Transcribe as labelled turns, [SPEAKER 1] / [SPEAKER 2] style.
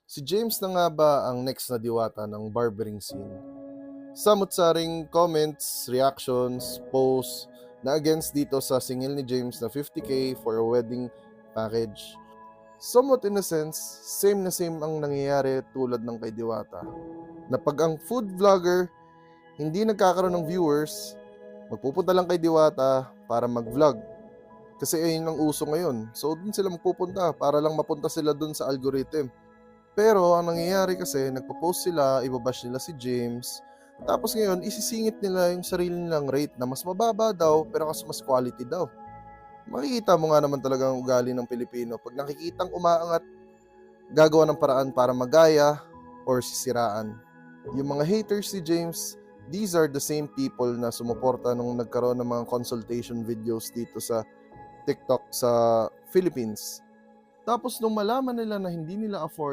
[SPEAKER 1] Si James na nga ba ang next na diwata ng barbering scene? Samot-saring comments, reactions, posts na against dito sa singil ni James na 50k for a wedding package. Somewhat in a sense, same na same ang nangyayari tulad ng kay Diwata. Na pag ang food vlogger hindi nagkakaroon ng viewers, magpupunta lang kay Diwata para mag-vlog. Kasi ayun ang uso ngayon. So dun sila magpupunta para lang mapunta sila dun sa algorithm. Pero ang nangyayari kasi, nagpo-post sila, ibabash nila si James. Tapos ngayon, isisingit nila yung sarili nilang rate na mas mababa daw pero mas quality daw. Makikita mo nga naman talaga ang ugali ng Pilipino. Pag nakikitang umaangat, gagawa ng paraan para magaya or sisiraan. Yung mga haters si James, these are the same people na sumuporta nung nagkaroon ng mga consultation videos dito sa TikTok sa Philippines. Tapos nung malaman nila na hindi nila afford